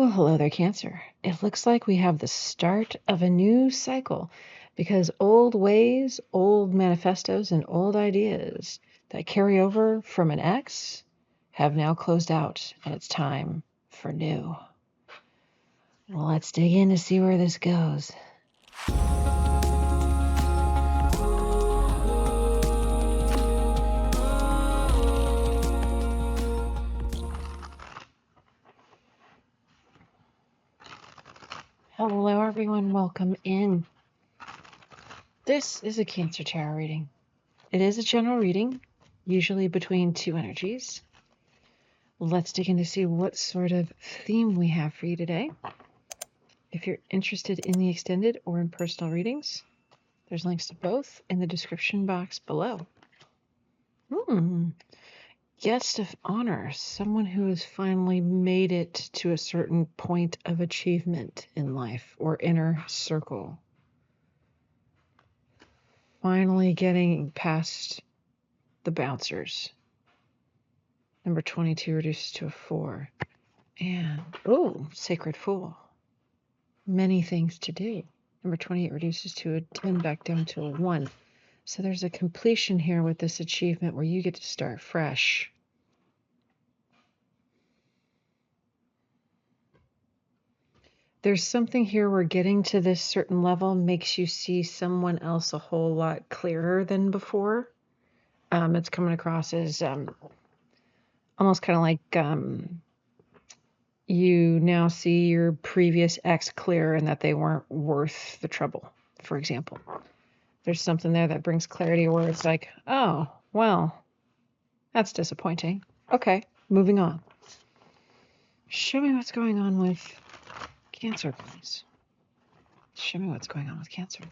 Well, hello there, Cancer. It looks like we have the start of a new cycle because old ways, old manifestos, and old ideas that carry over from an ex have now closed out, and it's time for new. Well, let's dig in to see where this goes. Hello, everyone. Welcome in. This is a Cancer tarot reading. It is a general reading, usually between two energies. Let's dig in to see what sort of theme we have for you today. If you're interested in the extended or in personal readings, there's links to both in the description box below. Guest of honor, someone who has finally made it to a certain point of achievement in life or inner circle. Finally getting past the bouncers. Number 22 reduces to a 4. And, Sacred Fool. Many things to do. Number 28 reduces to a 10 back down to a 1. So there's a completion here with this achievement where you get to start fresh. There's something here where getting to this certain level makes you see someone else a whole lot clearer than before. It's coming across as almost kind of like you now see your previous ex clear and that they weren't worth the trouble, for example. There's something there that brings clarity where it's like, oh, well, that's disappointing. Okay, moving on. Show me what's going on with Cancer, please. Show me what's going on with Cancer.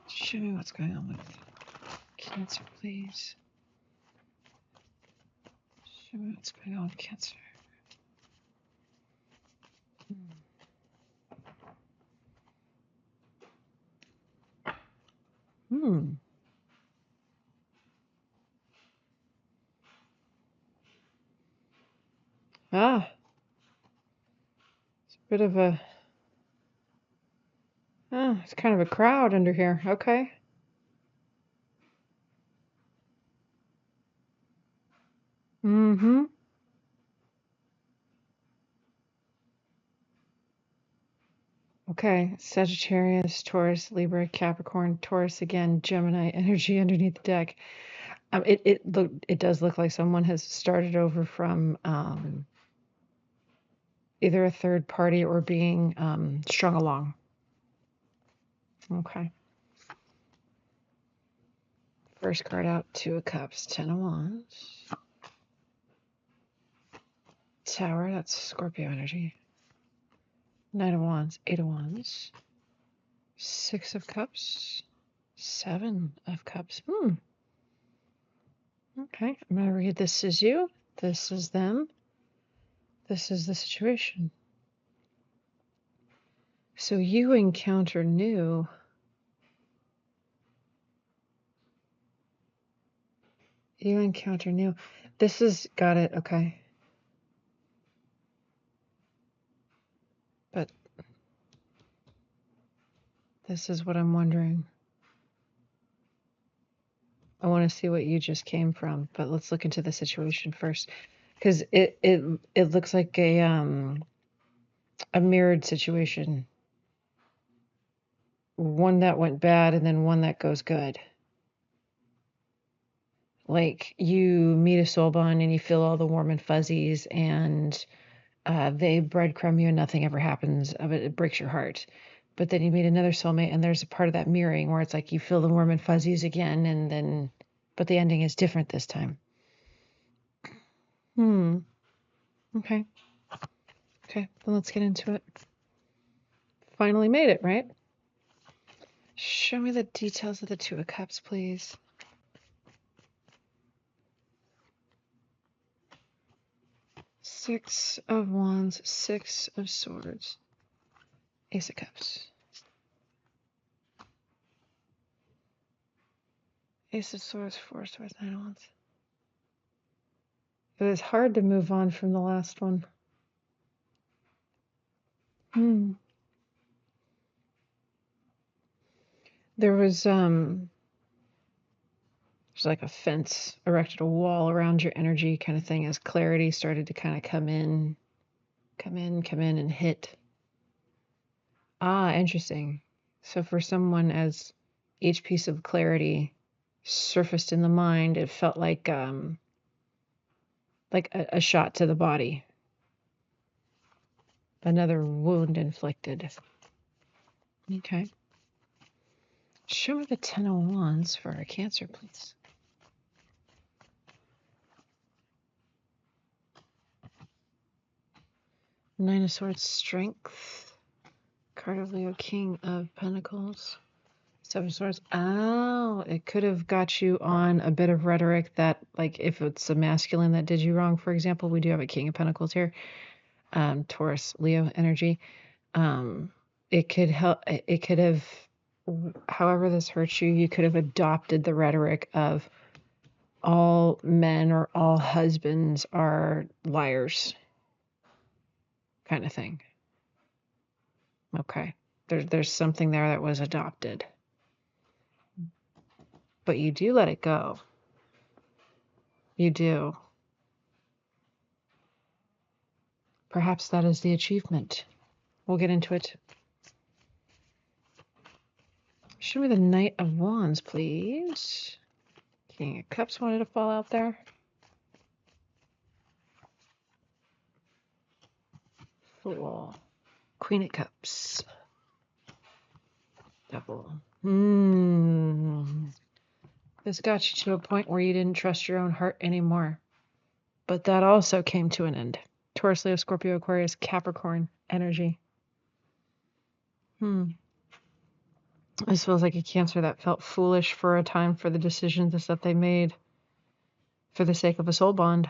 Show me what's going on with Cancer, please. Show me what's going on with Cancer. It's a bit of a... it's kind of a crowd under here. Okay. Okay, Sagittarius, Taurus, Libra, Capricorn, Taurus again, Gemini energy underneath the deck. It does look like someone has started over from either a third party or being strung along. Okay. First card out, 2 of Cups, 10 of Wands. Tower, that's Scorpio energy. 9 of Wands, 8 of Wands. 6 of Cups, 7 of Cups. Okay, I'm going to read this is you, this is them, this is the situation. So you encounter new. You encounter new. This is, got it, okay. But this is what I'm wondering. I want to see what you just came from, but let's look into the situation first. Because it looks like a mirrored situation. One that went bad and then one that goes good. Like you meet a soul bond and you feel all the warm and fuzzies and they breadcrumb you and nothing ever happens of it. It breaks your heart. But then you meet another soulmate and there's a part of that mirroring where it's like you feel the warm and fuzzies again and then, but the ending is different this time. Okay. Okay, then let's get into it. Finally made it, right? Show me the details of the 2 of Cups, please. Six of Wands, 6 of Swords, Ace of Cups. Ace of Swords, 4 of Swords, 9 of Wands. It was hard to move on from the last one. Hmm. There was there's like a fence erected, a wall around your energy kind of thing, as clarity started to kind of come in, and hit. Ah, interesting. So for someone, as each piece of clarity surfaced in the mind, it felt like a shot to the body, another wound inflicted. Okay. Show me the 10 of Wands for our Cancer, please. Nine of Swords, Strength. Card of Leo, King of Pentacles. Seven of Swords. Oh, it could have got you on a bit of rhetoric that, like, if it's a masculine that did you wrong, for example, we do have a King of Pentacles here. Taurus, Leo energy. It could help. It could have, however this hurts you, you could have adopted the rhetoric of all men or all husbands are liars, kind of thing. Okay. There's something there that was adopted. But you do let it go. You do. Perhaps that is the achievement. We'll get into it. Show me the Knight of Wands, please. King of Cups wanted to fall out there. Fool. Queen of Cups. Devil. This got you to a point where you didn't trust your own heart anymore. But that also came to an end. Taurus, Leo, Scorpio, Aquarius, Capricorn energy. This feels like a Cancer that felt foolish for a time for the decisions that they made for the sake of a soul bond.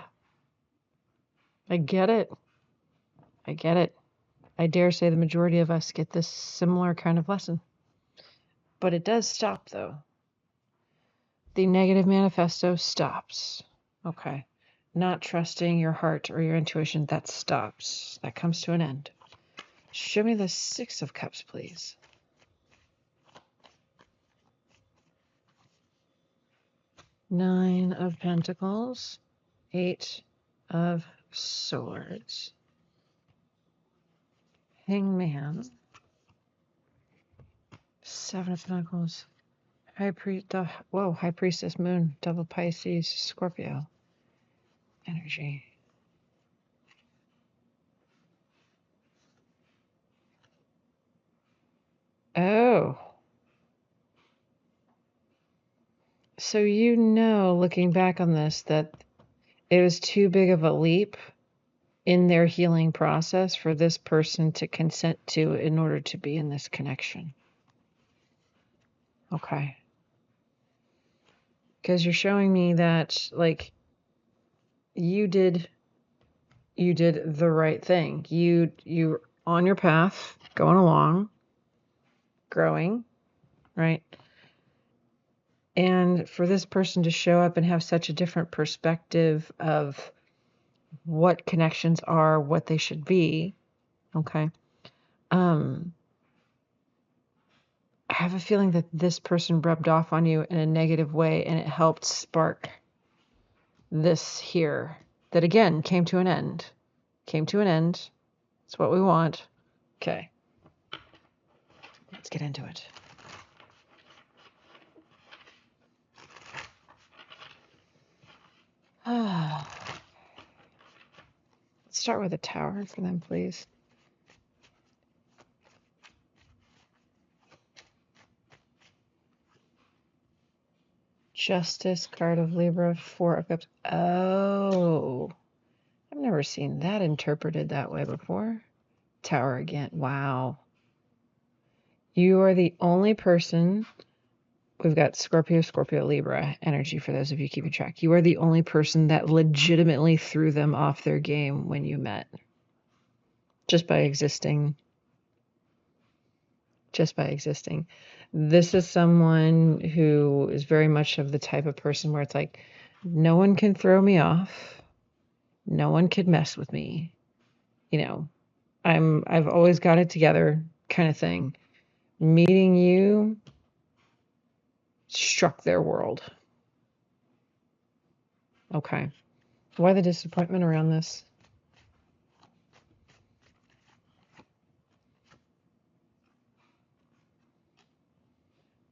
I get it. I dare say the majority of us get this similar kind of lesson. But it does stop, though. The negative manifesto stops. Okay. Not trusting your heart or your intuition, that stops. That comes to an end. Show me the Six of Cups, please. Nine of Pentacles. Eight of Swords. Hangman. Seven of Pentacles. High Priestess Moon. Double Pisces. Scorpio. Energy. Oh. So you know, looking back on this, that it was too big of a leap in their healing process for this person to consent to in order to be in this connection. Okay. Because you're showing me that, like, you did the right thing. You're on your path, going along, growing, right? And for this person to show up and have such a different perspective of what connections are, what they should be, okay? I have a feeling that this person rubbed off on you in a negative way, and it helped spark this here that, again, came to an end. It's what we want. Okay. Let's get into it. Let's start with a Tower for them, please. Justice, card of Libra, Four of Cups. Oh, I've never seen that interpreted that way before. Tower again. Wow. You are the only person. We've got Scorpio, Libra energy for those of you keeping track. You are the only person that legitimately threw them off their game when you met. Just by existing. This is someone who is very much of the type of person where it's like, no one can throw me off. No one could mess with me. You know, I've always got it together kind of thing. Meeting you struck their world. Okay. Why the disappointment around this?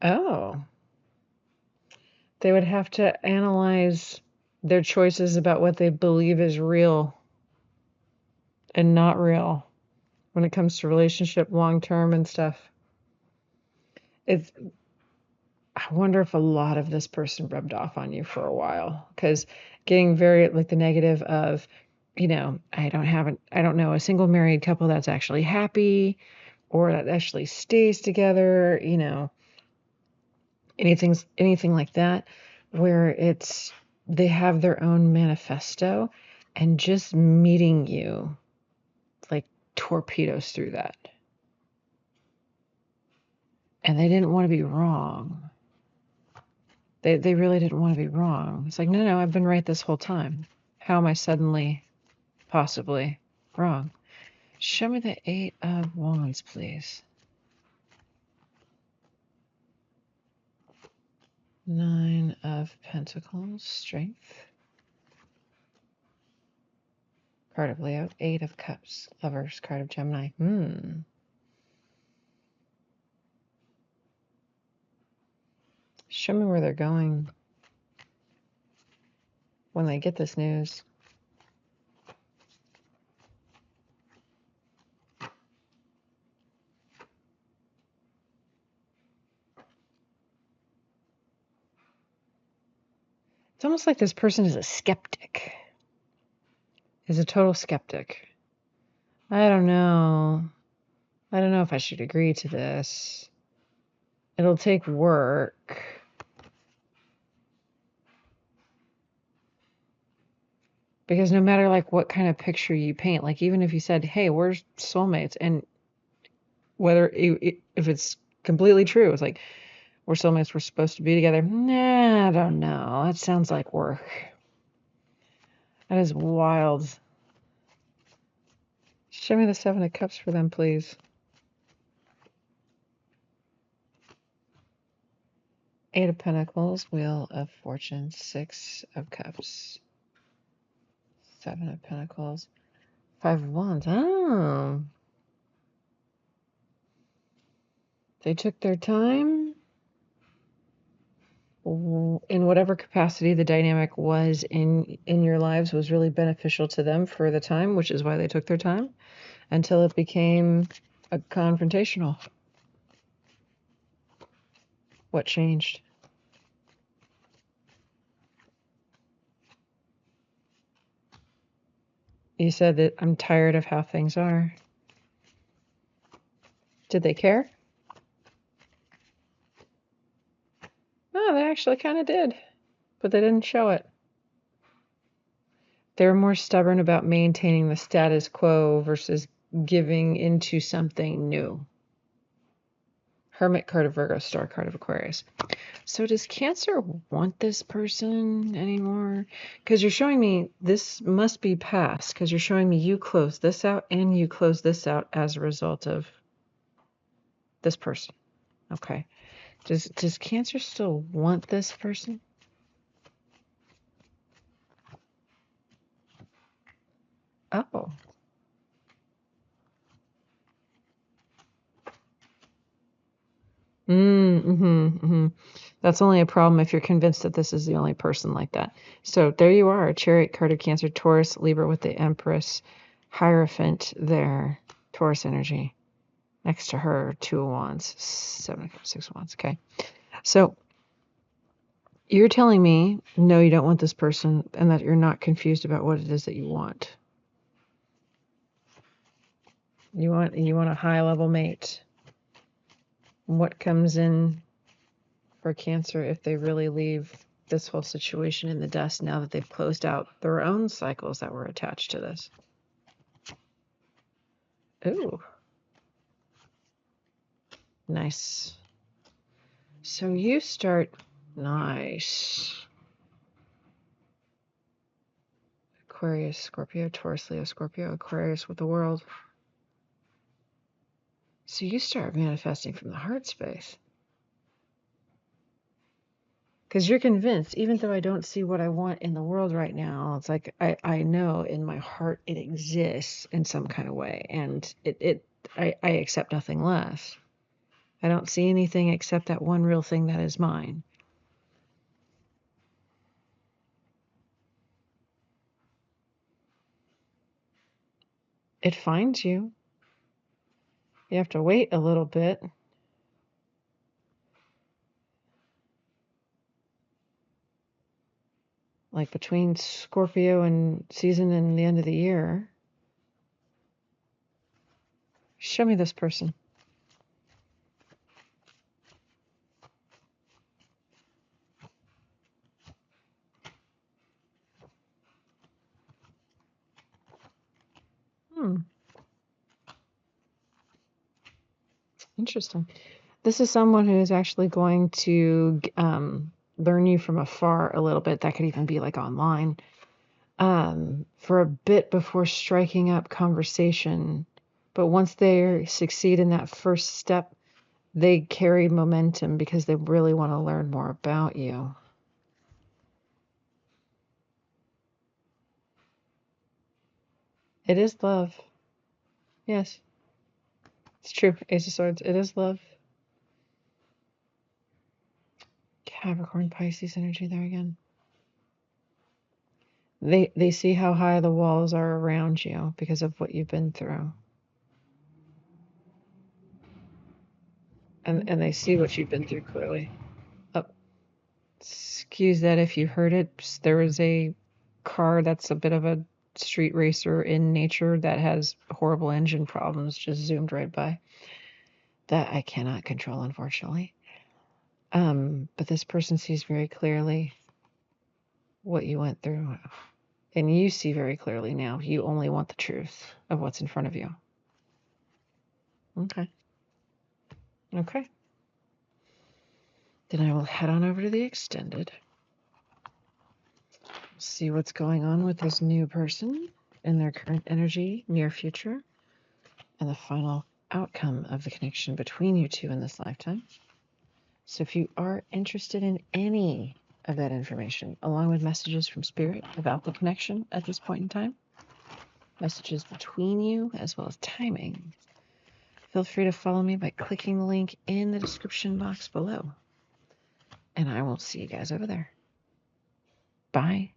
Oh. They would have to analyze their choices about what they believe is real and not real when it comes to relationship long term and stuff. It's I wonder if a lot of this person rubbed off on you for a while, because getting very like the negative of, I don't know a single married couple that's actually happy or that actually stays together, anything like that, where they have their own manifesto, and just meeting you like torpedoes through that. And they didn't want to be wrong. They really didn't want to be wrong. It's like, no, I've been right this whole time. How am I suddenly possibly wrong? Show me the 8 of Wands, please. 9 of Pentacles, Strength. Card of Leo, 8 of Cups, Lovers, card of Gemini. Show me where they're going when they get this news. It's almost like this person is a skeptic. Is a total skeptic. I don't know. I don't know if I should agree to this. It'll take work. Because no matter like what kind of picture you paint, like even if you said, hey, we're soulmates, and whether if it's completely true, it's like, we're soulmates, we're supposed to be together. Nah, I don't know. That sounds like work. That is wild. Show me the 7 of Cups for them, please. 8 of Pentacles, Wheel of Fortune, 6 of Cups, 7 of Pentacles, 5 of Wands. Oh. They took their time. In whatever capacity the dynamic was in your lives was really beneficial to them for the time, which is why they took their time, until it became a confrontational. What changed? You said that I'm tired of how things are. Did they care? Oh, they actually kind of did, but they didn't show it. They were more stubborn about maintaining the status quo versus giving into something new. Hermit, card of Virgo, Star, card of Aquarius. So does Cancer want this person anymore? Because you're showing me this must be past, because you're showing me you close this out and you close this out as a result of this person. Okay. Does Cancer still want this person? Oh. That's only a problem if you're convinced that this is the only person like that. So there you are, Chariot, card of Cancer, Taurus, Libra with the Empress, Hierophant there, Taurus energy. Next to her, 2 of Wands, 7 of Cups, 6 of Wands. Okay. So you're telling me, no, you don't want this person, and that you're not confused about what it is that you want. You want a high level mate. What comes in for Cancer if they really leave this whole situation in the dust now that they've closed out their own cycles that were attached to this? Ooh. Nice. So you start... Nice. Aquarius, Scorpio, Taurus, Leo, Scorpio, Aquarius with the world. So you start manifesting from the heart space. Because you're convinced, even though I don't see what I want in the world right now, it's like I know in my heart it exists in some kind of way. And I accept nothing less. I don't see anything except that one real thing that is mine. It finds you. You have to wait a little bit. Like between Scorpio and season and the end of the year. Show me this person. Interesting. This is someone who is actually going to learn you from afar a little bit. That could even be like online. For a bit before striking up conversation. But once they succeed in that first step, they carry momentum because they really want to learn more about you. It is love. Yes. It's true. Ace of Swords. It is love. Capricorn, Pisces energy there again. They see how high the walls are around you because of what you've been through. And they see what you've been through clearly. Oh, excuse that if you heard it. There was a car that's a bit of a street racer in nature that has horrible engine problems just zoomed right by. That I cannot control, unfortunately. But this person sees very clearly what you went through. And you see very clearly now. You only want the truth of what's in front of you. Okay. Okay. Then I will head on over to the extended. See what's going on with this new person in their current energy, near future, and the final outcome of the connection between you two in this lifetime. So if you are interested in any of that information, along with messages from Spirit about the connection at this point in time, messages between you, as well as timing, feel free to follow me by clicking the link in the description box below. And I will see you guys over there. Bye.